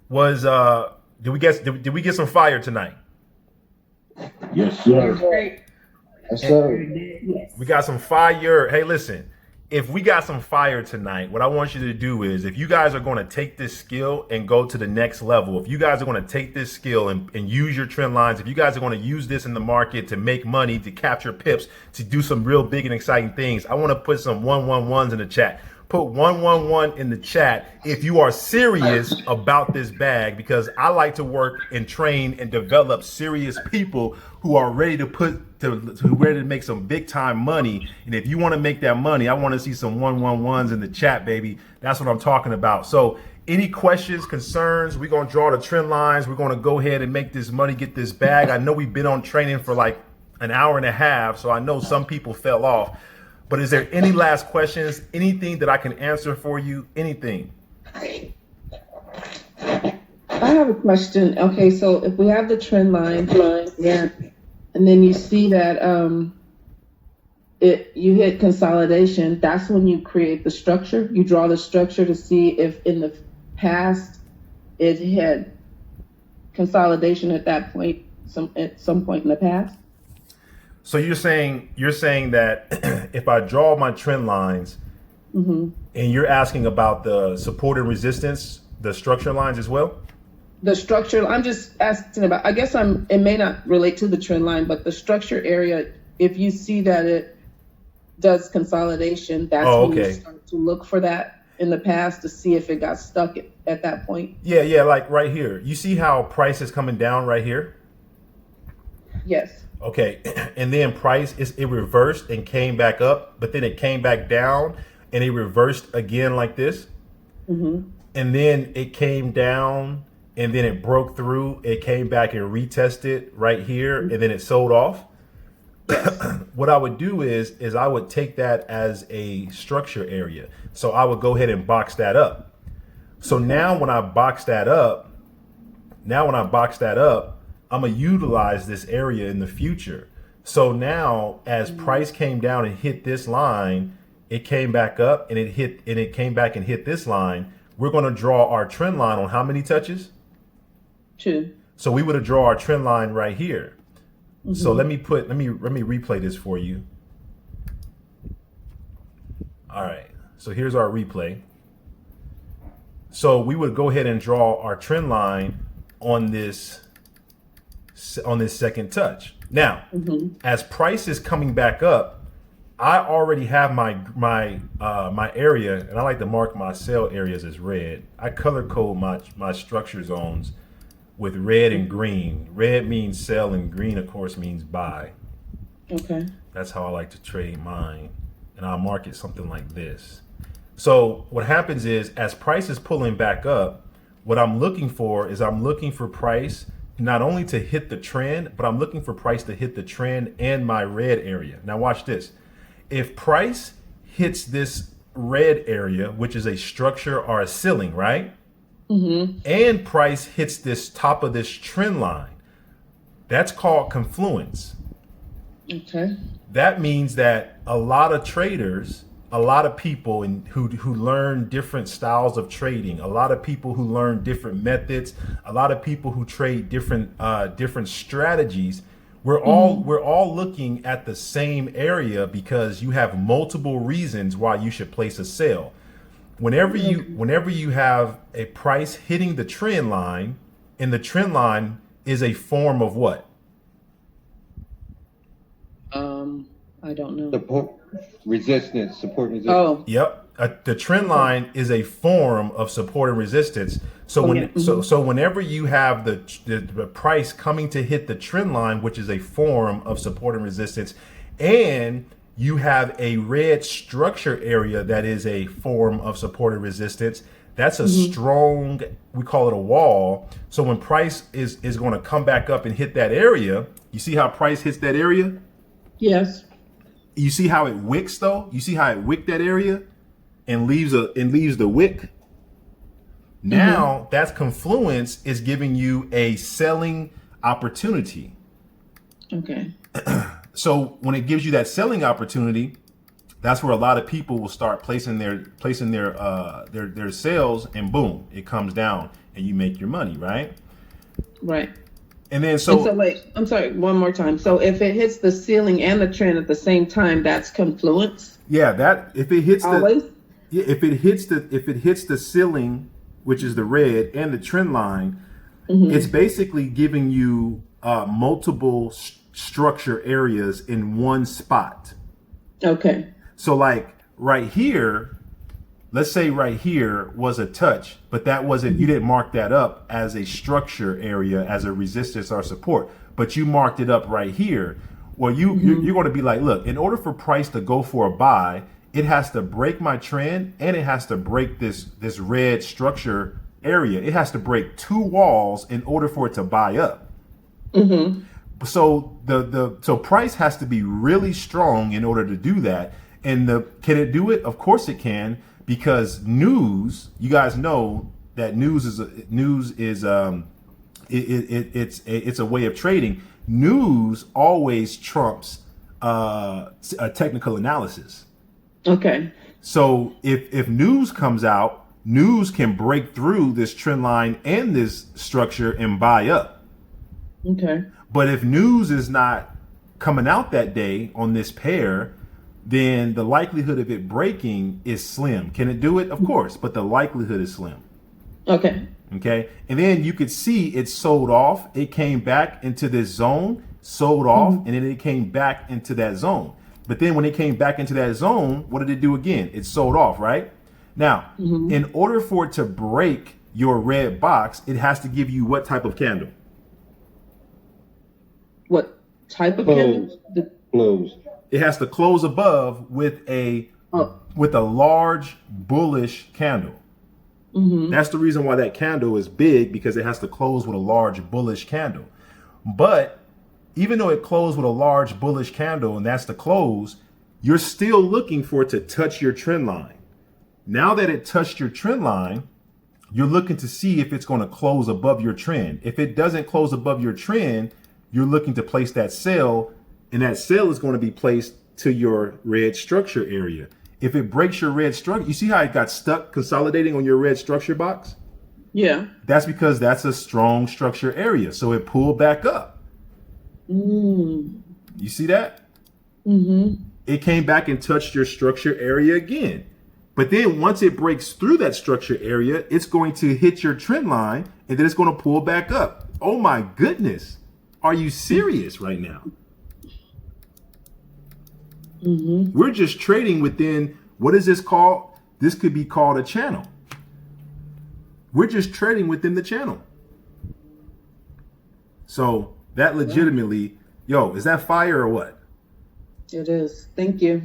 Was did we get some fire tonight? Yes, sir. Great. Yes, sir. Yes. We got some fire. Hey, listen, if we got some fire tonight, what I want you to do is, if you guys are going to take this skill and go to the next level, if you guys are going to take this skill and use your trend lines, if you guys are going to use this in the market to make money, to capture pips, to do some real big and exciting things, I want to put some 111s in the chat. Put 111 in the chat if you are serious about this bag, because I like to work and train and develop serious people who are ready to ready to make some big time money. And if you want to make that money, I want to see some 111s in the chat, baby. That's what I'm talking about. So any questions, concerns, we're going to draw the trend lines. We're going to go ahead and make this money, get this bag. I know we've been on training for like an hour and a half, so I know some people fell off. But is there any last questions? Anything that I can answer for you? Anything? I have a question. Okay, so if we have the trend line, yeah, and then you see that you hit consolidation, that's when you create the structure. You draw the structure to see if in the past it had consolidation at that point, at some point in the past. So you're saying that if I draw my trend lines, and you're asking about the support and resistance, the structure lines as well? The structure, I'm just asking about, I guess it may not relate to the trend line, but the structure area, if you see that it does consolidation, that's when you start to look for that in the past to see if it got stuck at that point. Yeah, like right here. You see how price is coming down right here? Yes. Okay, and then price it reversed and came back up, but then it came back down and it reversed again like this. And then it came down and then it broke through. It came back and retested right here, and then it sold off. What I would do is I would take that as a structure area. So I would go ahead and box that up. So now when I box that up, I'm gonna utilize this area in the future. So now as price came down and hit this line, it came back up and it came back and hit this line. We're gonna draw our trend line on how many touches? 2. So we would have drawn our trend line right here. So let me replay this for you. All right, so here's our replay. So we would go ahead and draw our trend line on this second touch. Now, as price is coming back up, I already have my area, and I like to mark my sell areas as red. I color code my structure zones with red and green. Red means sell and green, of course, means buy. Okay. That's how I like to trade mine. And I'll mark it something like this. So what happens is, as price is pulling back up, what I'm looking for price not only to hit the trend, but I'm looking for price to hit the trend and my red area. Now watch this. If price hits this red area, which is a structure or a ceiling, right? And price hits this top of this trend line, that's called confluence. Okay. That means that a lot of traders, a lot of people who learn different styles of trading, a lot of people who learn different methods, a lot of people who trade different strategies, we're all looking at the same area because you have multiple reasons why you should place a sell. Whenever you have a price hitting the trend line, and the trend line is a form of what? I don't know. Support resistance. Oh. Yep. The trend line is a form of support and resistance. So whenever you have the price coming to hit the trend line, which is a form of support and resistance, and you have a red structure area that is a form of support and resistance, that's a strong, we call it a wall. So when price is going to come back up and hit that area, you see how price hits that area? Yes. You see how it wicks though? You see how it wicked that area and leaves the wick? Now that's confluence is giving you a selling opportunity. Okay. So when it gives you that selling opportunity, That's where a lot of people will start placing their sales, and boom, it comes down and you make your money, right? Right. And then And so so wait, I'm sorry, one more time. So if it hits the ceiling and the trend at the same time, that's confluence yeah, that if it hits always? the yeah, if it hits the ceiling, which is the red, and the trend line, it's basically giving you multiple structure areas in one spot. Okay. So like right here, let's say right here was a touch, but that wasn't, you didn't mark that up as a structure area, as a resistance or support, but you marked it up right here. Well, you're going to be like, look, in order for price to go for a buy, it has to break my trend, and it has to break this red structure area. It has to break two walls in order for it to buy up. So so price has to be really strong in order to do that. And can it do it? Of course it can, because news, you guys know that news is it's a way of trading. News always trumps a technical analysis. Okay. So if news comes out, news can break through this trend line and this structure and buy up. Okay. But if news is not coming out that day on this pair, then the likelihood of it breaking is slim. Can it do it? Of course, but the likelihood is slim. Okay. Okay. And then you could see it sold off. It came back into this zone, sold off, and then it came back into that zone. But then when it came back into that zone, what did it do again? It sold off, right? Now, in order for it to break your red box, it has to give you what type of candle? What type of candle? Closed. It has to close above with a large bullish candle. That's the reason why that candle is big, because it has to close with a large bullish candle. But even though it closed with a large bullish candle, and that's the close, you're still looking for it to touch your trend line. Now that it touched your trend line, you're looking to see if it's going to close above your trend. If it doesn't close above your trend, you're looking to place that sell, and that sell is going to be placed to your red structure area. If it breaks your red structure, you see how it got stuck consolidating on your red structure box? Yeah. That's because that's a strong structure area. So it pulled back up. You see that? It came back and touched your structure area again. But then once it breaks through that structure area, it's going to hit your trend line, and then it's going to pull back up. Oh my goodness. Are you serious right now? We're just trading within, what is this called? This could be called a channel. We're just trading within the channel. So that legitimately, yo, is that fire or what? It is. Thank you.